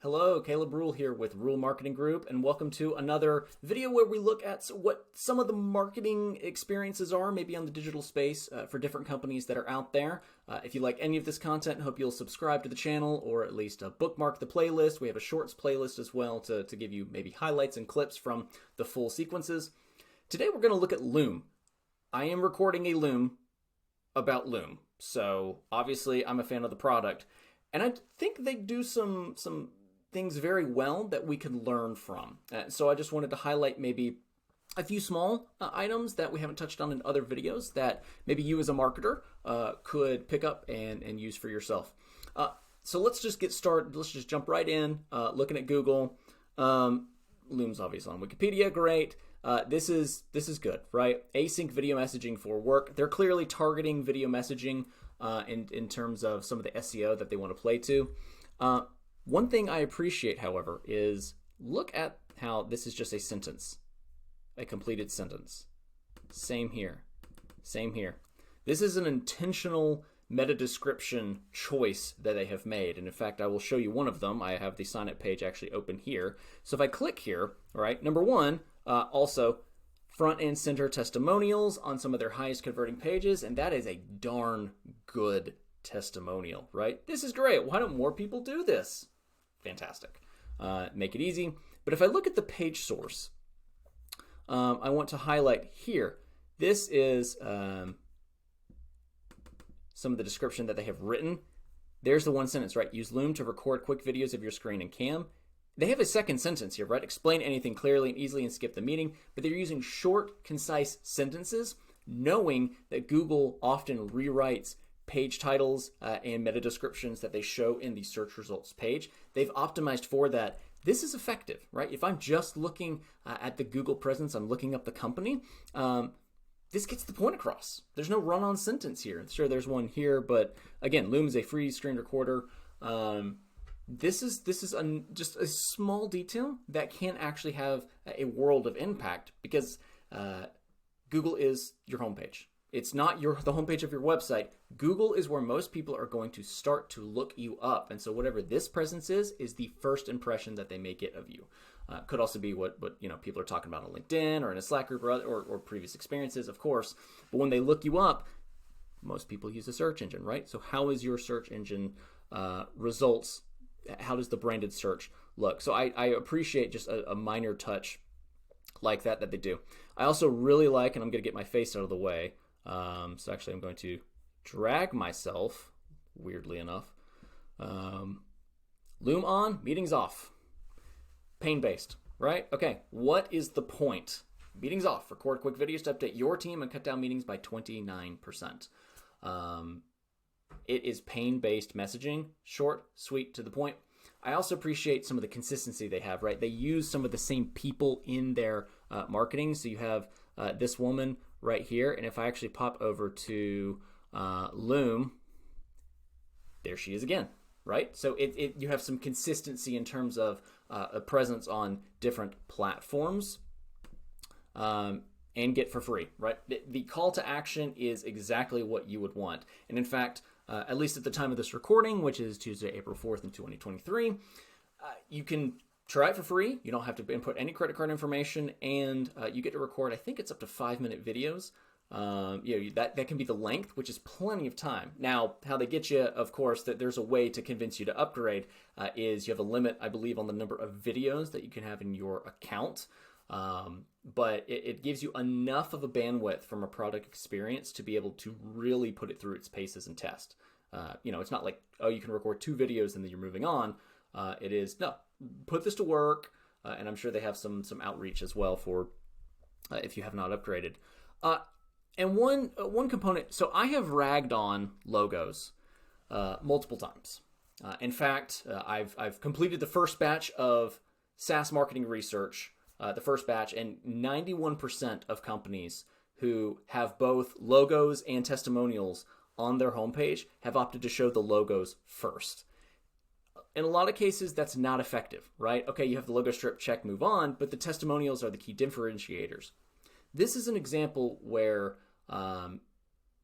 Hello, Caleb Rule here with Rule Marketing Group, and welcome to another video where we look at what some of the marketing experiences are, maybe on the digital space for different companies that are out there. If you like any of this content, I hope you'll subscribe to the channel or at least bookmark the playlist. We have a shorts playlist as well to give you maybe highlights and clips from the full sequences. Today we're going to look at Loom. I am recording a Loom about Loom, so obviously I'm a fan of the product, and I think they do some things very well that we can learn from. So I just wanted to highlight maybe a few small items that we haven't touched on in other videos that maybe you as a marketer could pick up and use for yourself. So let's just get started. Let's just jump right in, looking at Google. Loom's obviously on Wikipedia, great. This is good, right? Async video messaging for work. They're clearly targeting video messaging in terms of some of the SEO that they want to play to. One thing I appreciate, however, is look at how this is just a sentence, a completed sentence. Same here, same here. This is an intentional meta description choice that they have made. And in fact, I will show you one of them. I have the sign up page actually open here. So if I click here, all right, number one, also front and center testimonials on some of their highest converting pages. And that is a darn good testimonial, right? This is great. Why don't more people do this? Fantastic. Make it easy. But if I look at the page source, I want to highlight here. This is some of the description that they have written. There's the one sentence, right? Use Loom to record quick videos of your screen and cam. They have a second sentence here, right? Explain anything clearly and easily and skip the meaning. But they're using short, concise sentences, knowing that Google often rewrites page titles and meta descriptions that they show in the search results page. They've optimized for that. This is effective, right? If I'm just looking at the Google presence, I'm looking up the company, this gets the point across. There's no run-on sentence here. Sure, there's one here, but again, Loom is a free screen recorder. This is just a small detail that can actually have a world of impact because Google is your homepage. It's not the homepage of your website. Google is where most people are going to start to look you up. And so whatever this presence is the first impression that they may get of you. Could also be what people are talking about on LinkedIn or in a Slack group or previous experiences, of course. But when they look you up, most people use a search engine, right? So how is your search engine results? How does the branded search look? So I appreciate just a minor touch like that they do. I also really like, and I'm going to get my face out of the way, so actually I'm going to drag myself, weirdly enough. Loom on, meetings off. Pain-based, right? Okay, what is the point? Meetings off. Record quick videos to update your team and cut down meetings by 29%. It is pain-based messaging, short, sweet, to the point. I also appreciate some of the consistency they have, right? They use some of the same people in their marketing. So you have this woman right here. And if I actually pop over to Loom, there she is again, right? So you have some consistency in terms of a presence on different platforms and get for free, right? The call to action is exactly what you would want. And in fact, at least at the time of this recording, which is Tuesday, April 4th in 2023, you can try it for free. You don't have to input any credit card information, and you get to record, I think it's up to 5-minute videos. That can be the length, which is plenty of time. Now, how they get you, of course, that there's a way to convince you to upgrade is you have a limit, I believe, on the number of videos that you can have in your account. But it gives you enough of a bandwidth from a product experience to be able to really put it through its paces and test. It's not like, oh, you can record 2 videos and then you're moving on. It is, no, put this to work. And I'm sure they have some outreach as well for if you have not upgraded. And one component, so I have ragged on logos multiple times. In fact, I've completed the first batch of SaaS marketing research, the first batch, and 91% of companies who have both logos and testimonials on their homepage have opted to show the logos first. In a lot of cases, that's not effective, right? Okay, you have the logo strip, check, move on, but the testimonials are the key differentiators. This is an example where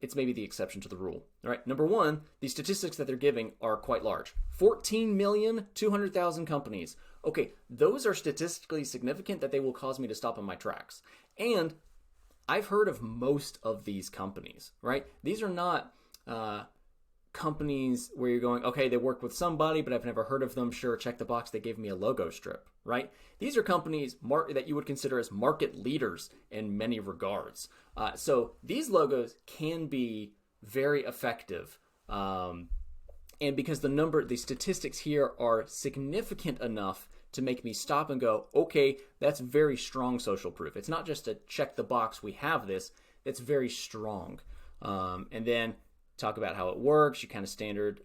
it's maybe the exception to the rule. All right, number one, the statistics that they're giving are quite large. 14,200,000 companies. Okay, those are statistically significant that they will cause me to stop in my tracks. And I've heard of most of these companies, right? These are not companies where you're going, okay, they work with somebody, but I've never heard of them. Sure, check the box. They gave me a logo strip, right? These are companies that you would consider as market leaders in many regards. So these logos can be very effective. And because the statistics here are significant enough to make me stop and go, okay, that's very strong social proof. It's not just a check the box, we have this. It's very strong. And then talk about how it works. You kind of standard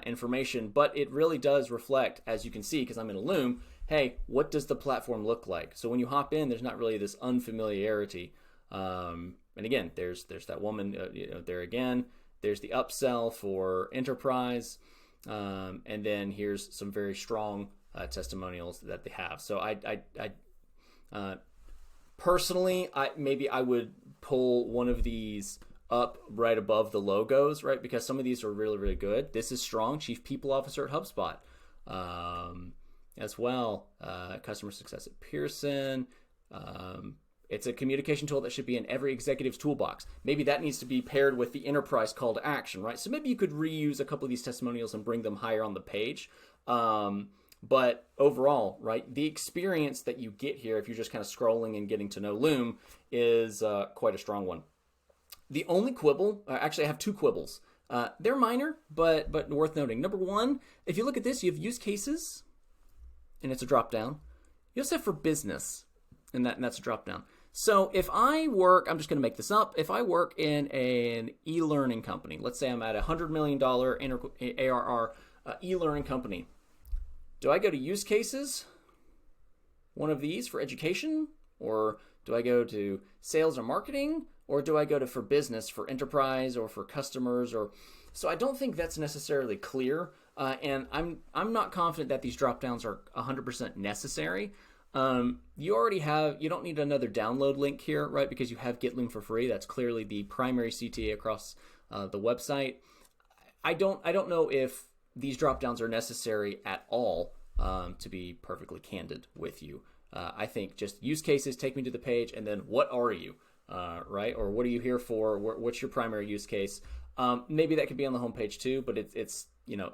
information, but it really does reflect, as you can see, because I'm in a Loom, hey, what does the platform look like? So when you hop in, there's not really this unfamiliarity. And again, there's that woman, there again. There's the upsell for enterprise. And then here's some very strong testimonials that they have. So I personally, maybe I would pull one of these up right above the logos, right? Because some of these are really, really good. This is strong. Chief People Officer at HubSpot as well. Customer Success at Pearson. It's a communication tool that should be in every executive's toolbox. Maybe that needs to be paired with the enterprise call to action, right? So maybe you could reuse a couple of these testimonials and bring them higher on the page. But overall, right, the experience that you get here, if you're just kind of scrolling and getting to know Loom, is quite a strong one. The only quibble, actually I have two quibbles. They're minor, but worth noting. Number one, if you look at this, you have use cases, and it's a drop down. You also have for business, and that's a drop down. So if I work, I'm just going to make this up. If I work in an e-learning company, let's say I'm at a $100 million ARR e-learning company, do I go to use cases, one of these for education, or do I go to sales or marketing, or do I go to for business, for enterprise, or for customers? Or so I don't think that's necessarily clear, and I'm not confident that these drop downs are 100% necessary. You don't need another download link here, right? Because you have Get Loom for free. That's clearly the primary CTA across the website. I don't know if these drop downs are necessary at all, to be perfectly candid with you. I think just use cases, take me to the page, and then what are you, right? Or what are you here for? What's your primary use case? Maybe that could be on the homepage too, but it's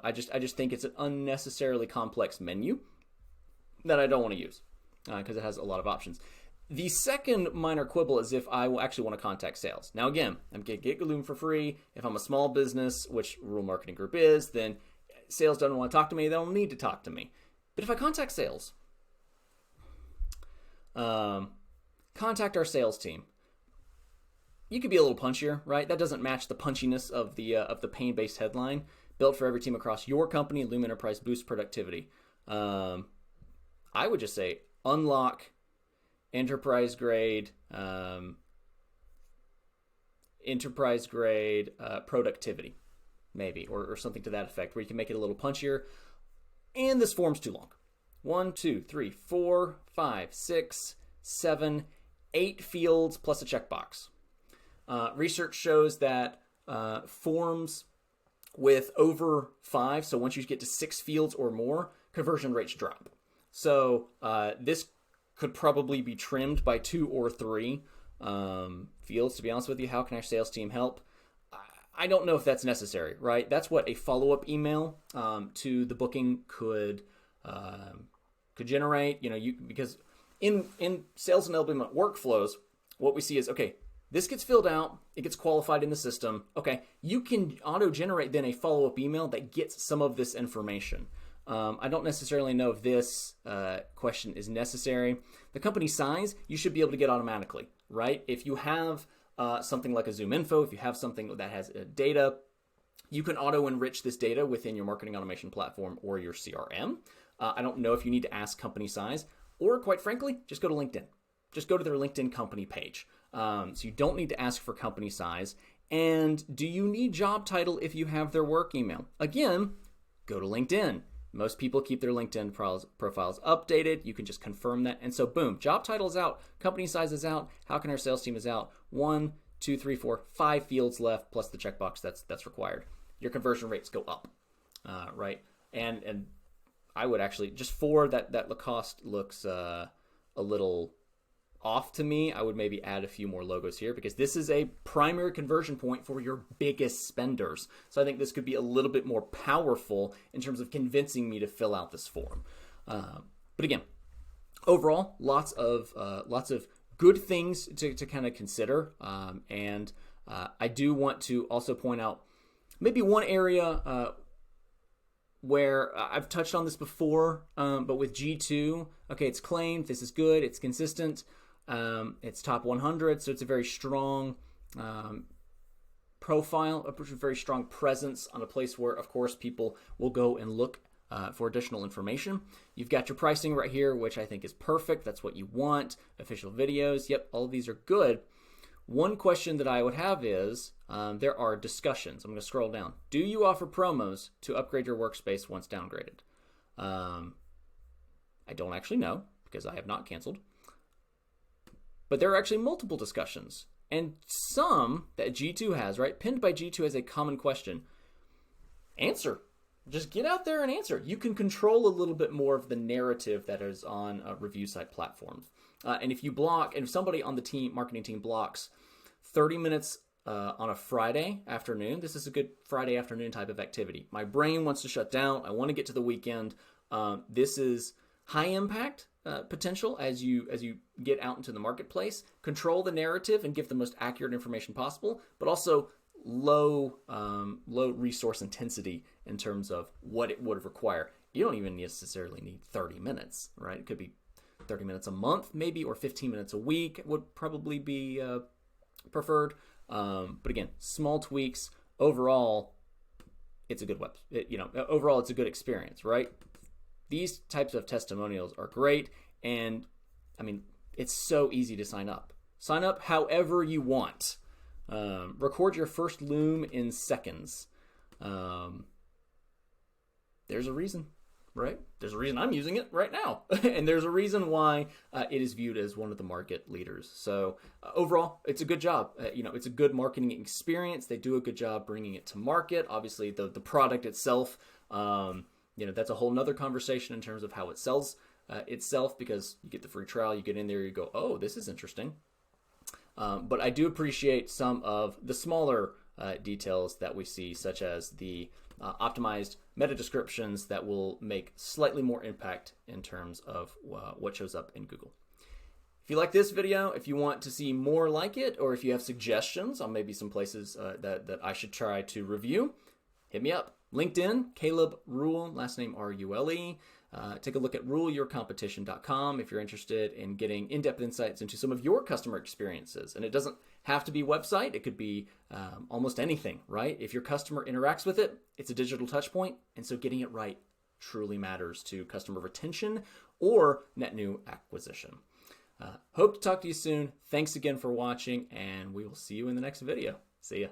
I just think it's an unnecessarily complex menu that I don't want to use because it has a lot of options. The second minor quibble is if I will actually want to contact sales. Now again, I'm going to get Loom for free. If I'm a small business, which Rural Marketing Group is, then sales don't want to talk to me. They don't need to talk to me. But if I contact sales, contact our sales team. You could be a little punchier, right? That doesn't match the punchiness of the pain-based headline. Built for every team across your company, Loom Enterprise boosts productivity. I would just say unlock enterprise grade productivity, maybe, or something to that effect, where you can make it a little punchier. And this form's too long. 1, 2, 3, 4, 5, 6, 7, 8 fields plus a checkbox. Research shows that forms with over 5, so once you get to 6 fields or more, conversion rates drop. So this could probably be trimmed by 2 or 3 fields. To be honest with you, how can our sales team help? I don't know if that's necessary, right? That's what a follow-up email to the booking could generate. Because in sales enablement workflows, what we see is, okay, this gets filled out, it gets qualified in the system. Okay, you can auto-generate then a follow-up email that gets some of this information. I don't necessarily know if this question is necessary. The company size, you should be able to get automatically, right? If you have something like a Zoom info, if you have something that has data, you can auto-enrich this data within your marketing automation platform or your CRM. I don't know if you need to ask company size, or quite frankly, just go to LinkedIn. Just go to their LinkedIn company page. So you don't need to ask for company size. And do you need job title if you have their work email? Again, go to LinkedIn. Most people keep their LinkedIn profiles updated. You can just confirm that. And so boom, job title is out, company size is out, how can our sales team is out. 1, 2, 3, 4, 5 fields left plus the checkbox that's required. Your conversion rates go up, right? And I would actually, just for that Lacoste looks a little off to me, I would maybe add a few more logos here because this is a primary conversion point for your biggest spenders. So I think this could be a little bit more powerful in terms of convincing me to fill out this form. But again, overall, lots of good things to kind of consider. And I do want to also point out maybe one area where I've touched on this before, but with G2, okay, it's claimed, this is good, it's consistent, it's top 100, so it's a very strong profile, a very strong presence on a place where, of course, people will go and look for additional information. You've got your pricing right here, which I think is perfect. That's what you want. Official videos, yep, all of these are good. One question that I would have is, there are discussions. I'm going to scroll down. Do you offer promos to upgrade your workspace once downgraded? I don't actually know because I have not canceled. But there are actually multiple discussions. And some that G2 has, right? Pinned by G2 as a common question. Answer. Just get out there and answer. You can control a little bit more of the narrative that is on review site platforms. And if you block, and if somebody on the marketing team blocks 30 minutes on a Friday afternoon, this is a good Friday afternoon type of activity. My brain wants to shut down. I want to get to the weekend. This is high impact potential as you get out into the marketplace. Control the narrative and give the most accurate information possible, but also low resource intensity in terms of what it would require. You don't even necessarily need 30 minutes, right? It could be 30 minutes a month maybe, or 15 minutes a week would probably be preferred. But again, small tweaks. Overall, it's a good overall it's a good experience, right? These types of testimonials are great, and I mean, it's so easy to sign up. Sign up however you want. Record your first Loom in seconds. There's a reason, right? There's a reason I'm using it right now. And there's a reason why it is viewed as one of the market leaders. So overall, it's a good job. It's a good marketing experience. They do a good job bringing it to market. Obviously, the product itself, that's a whole nother conversation in terms of how it sells itself, because you get the free trial, you get in there, you go, oh, this is interesting. But I do appreciate some of the smaller details that we see, such as the optimized meta descriptions that will make slightly more impact in terms of what shows up in Google. If you like this video, if you want to see more like it, or if you have suggestions on maybe some places that I should try to review, hit me up. LinkedIn, Caleb Rule, last name Rule. Take a look at ruleyourcompetition.com if you're interested in getting in-depth insights into some of your customer experiences. And it doesn't have to be website. It could be almost anything, right? If your customer interacts with it, it's a digital touch point. And so getting it right truly matters to customer retention or net new acquisition. Hope to talk to you soon. Thanks again for watching, and we will see you in the next video. See ya.